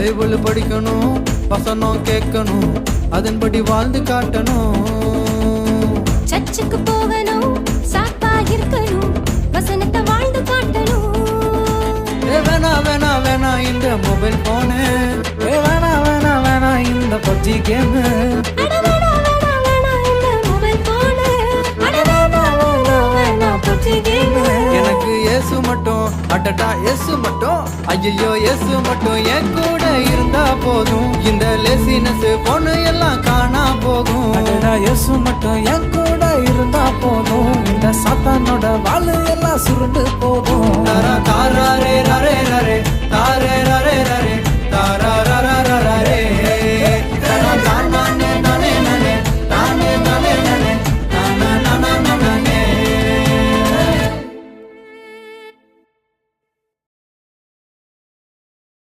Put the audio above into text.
Bible படிக்கணும், வசனம் கேட்கணும், அதன்படி வாழ்ந்து காட்டணும். சர்ச்சுக்கு போகணும், சாப்பா இருக்கணும், வசனத்தை வாழ்ந்து காட்டணும். வேணா வேணா வேணா இந்த மொபைல் போனு, வேணா வேணா வேணா இந்த பப்ஜி கேமு, எனக்கு இயேசு மட்டும், அடடா இயேசு மட்டும், ஐயோ இயேசு மட்டும் என் கூட இருந்தா போதும். இந்த லேசினஸ் பொண்ணு எல்லாம் காணா போகும். அடடா இயேசு மட்டும் என் கூட இருந்தா போதும். இந்த சாத்தானோட வாழு எல்லாம் சுருண்டு போகும். தாரா தாரே ரரே ரரே தாரே ரரே